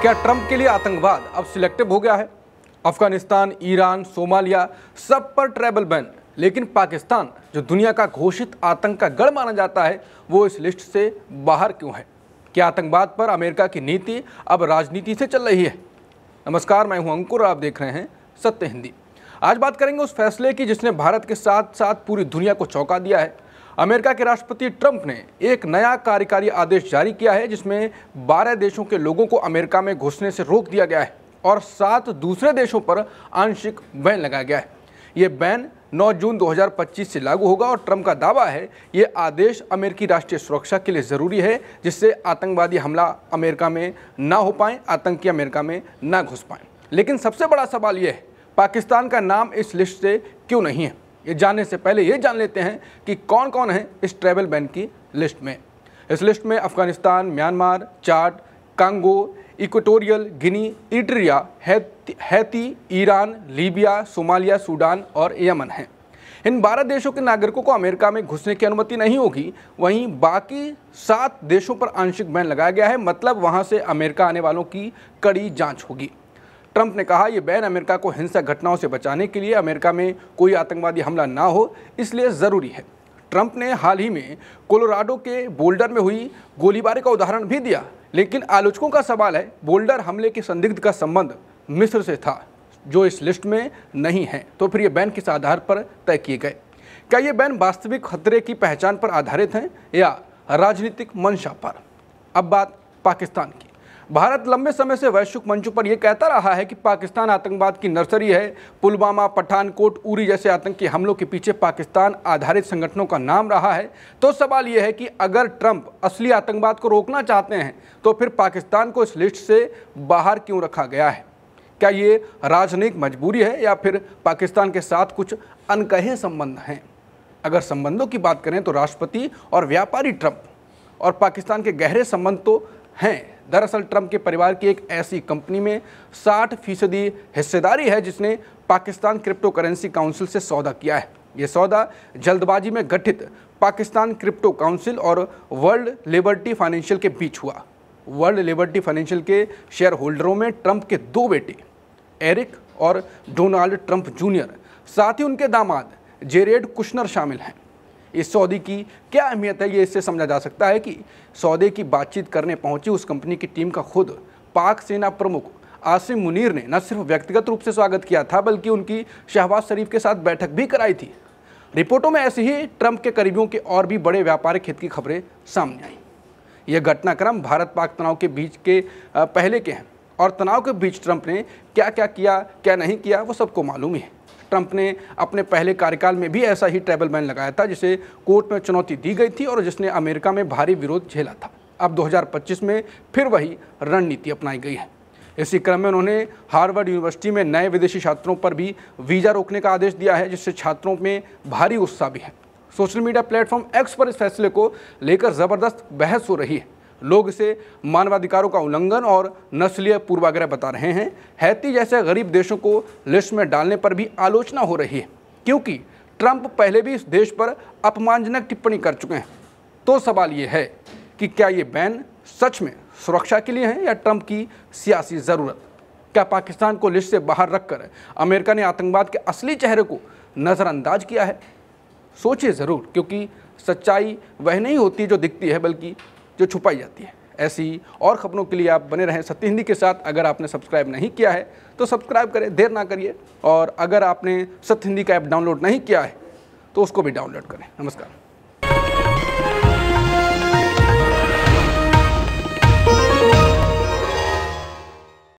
क्या ट्रंप के लिए आतंकवाद अब सिलेक्टिव हो गया है? अफगानिस्तान, ईरान, सोमालिया सब पर ट्रैवल बैन, लेकिन पाकिस्तान जो दुनिया का घोषित आतंक का गढ़ माना जाता है वो इस लिस्ट से बाहर क्यों है? क्या आतंकवाद पर अमेरिका की नीति अब राजनीति से चल रही है? नमस्कार, मैं हूं अंकुर और आप देख रहे हैं सत्य हिंदी। आज बात करेंगे उस फैसले की जिसने भारत के साथ साथ पूरी दुनिया को चौंका दिया है। अमेरिका के राष्ट्रपति ट्रंप ने एक नया कार्यकारी आदेश जारी किया है जिसमें 12 देशों के लोगों को अमेरिका में घुसने से रोक दिया गया है और 7 दूसरे देशों पर आंशिक बैन लगाया गया है। ये बैन 9 जून 2025 से लागू होगा और ट्रंप का दावा है ये आदेश अमेरिकी राष्ट्रीय सुरक्षा के लिए ज़रूरी है, जिससे आतंकवादी हमला अमेरिका में ना हो पाएँ, आतंकी अमेरिका में ना घुस पाएँ। लेकिन सबसे बड़ा सवाल ये है, पाकिस्तान का नाम इस लिस्ट से क्यों नहीं है? ये जानने से पहले ये जान लेते हैं कि कौन कौन है इस ट्रैवल बैन की लिस्ट में। इस लिस्ट में Afghanistan, Myanmar, Chad, Congo, Equatorial Guinea, Eritrea, Haiti, Iran, Libya, Somalia, Sudan और यमन हैं। इन 12 देशों के नागरिकों को अमेरिका में घुसने की अनुमति नहीं होगी। वहीं बाकी 7 देशों पर आंशिक बैन लगाया गया है, मतलब वहां से अमेरिका आने वालों की कड़ी जांच होगी। ट्रंप ने कहा यह बैन अमेरिका को हिंसक घटनाओं से बचाने के लिए, अमेरिका में कोई आतंकवादी हमला ना हो इसलिए ज़रूरी है। ट्रंप ने हाल ही में कोलोराडो के बोल्डर में हुई गोलीबारी का उदाहरण भी दिया, लेकिन आलोचकों का सवाल है बोल्डर हमले के संदिग्ध का संबंध मिस्र से था जो इस लिस्ट में नहीं है, तो फिर ये बैन किस आधार पर तय किए गए? क्या ये बैन वास्तविक खतरे की पहचान पर आधारित हैं या राजनीतिक मंशा पर? अब बात पाकिस्तान की। भारत लंबे समय से वैश्विक मंचों पर यह कहता रहा है कि पाकिस्तान आतंकवाद की नर्सरी है। पुलवामा, पठानकोट, उरी जैसे आतंकी हमलों के पीछे पाकिस्तान आधारित संगठनों का नाम रहा है। तो सवाल यह है कि अगर ट्रंप असली आतंकवाद को रोकना चाहते हैं तो फिर पाकिस्तान को इस लिस्ट से बाहर क्यों रखा गया है? क्या ये राजनयिक मजबूरी है या फिर पाकिस्तान के साथ कुछ अनकहे संबंध हैं? अगर संबंधों की बात करें तो राष्ट्रपति और व्यापारी ट्रंप और पाकिस्तान के गहरे संबंध तो हैं। दरअसल ट्रंप के परिवार की एक ऐसी कंपनी में 60% हिस्सेदारी है जिसने पाकिस्तान क्रिप्टो करेंसी काउंसिल से सौदा किया है। ये सौदा जल्दबाजी में गठित पाकिस्तान क्रिप्टो काउंसिल और वर्ल्ड लिबर्टी फाइनेंशियल के बीच हुआ। वर्ल्ड लिबर्टी फाइनेंशियल के शेयर होल्डरों में ट्रंप के 2 बेटे एरिक और डोनाल्ड ट्रंप जूनियर, साथ ही उनके दामाद जेरेड कुशनर शामिल हैं। इस सौदे की क्या अहमियत है ये इससे समझा जा सकता है कि सौदे की बातचीत करने पहुंची उस कंपनी की टीम का खुद पाक सेना प्रमुख आसिम मुनीर ने न सिर्फ व्यक्तिगत रूप से स्वागत किया था बल्कि उनकी शहबाज शरीफ के साथ बैठक भी कराई थी। रिपोर्टों में ऐसे ही ट्रंप के करीबियों के और भी बड़े व्यापारिक हित की खबरें सामने आई। यह घटनाक्रम भारत पाक तनाव के बीच के पहले के हैं और तनाव के बीच ट्रंप ने क्या क्या किया, क्या नहीं किया, वो सबको मालूम ही है। ट्रंप ने अपने पहले कार्यकाल में भी ऐसा ही ट्रैवल बैन लगाया था जिसे कोर्ट में चुनौती दी गई थी और जिसने अमेरिका में भारी विरोध झेला था। अब 2025 में फिर वही रणनीति अपनाई गई है। इसी क्रम में उन्होंने हार्वर्ड यूनिवर्सिटी में नए विदेशी छात्रों पर भी वीज़ा रोकने का आदेश दिया है, जिससे छात्रों में भारी उत्साह भी है। सोशल मीडिया प्लेटफॉर्म एक्स पर इस फैसले को लेकर ज़बरदस्त बहस हो रही है। लोग इसे मानवाधिकारों का उल्लंघन और नस्लीय पूर्वाग्रह बता रहे हैं। हैती जैसे गरीब देशों को लिस्ट में डालने पर भी आलोचना हो रही है क्योंकि ट्रंप पहले भी इस देश पर अपमानजनक टिप्पणी कर चुके हैं। तो सवाल ये है कि क्या ये बैन सच में सुरक्षा के लिए है या ट्रंप की सियासी ज़रूरत? क्या पाकिस्तान को लिस्ट से बाहर रखकर अमेरिका ने आतंकवाद के असली चेहरे को नज़रअंदाज किया है? सोचिए ज़रूर, क्योंकि सच्चाई वह नहीं होती जो दिखती है बल्कि जो छुपाई जाती है। ऐसी और खबरों के लिए आप बने रहें सत्य हिंदी के साथ। अगर आपने सब्सक्राइब नहीं किया है तो सब्सक्राइब करें, देर ना करिए। और अगर आपने सत्य हिंदी का ऐप डाउनलोड नहीं किया है तो उसको भी डाउनलोड करें। नमस्कार।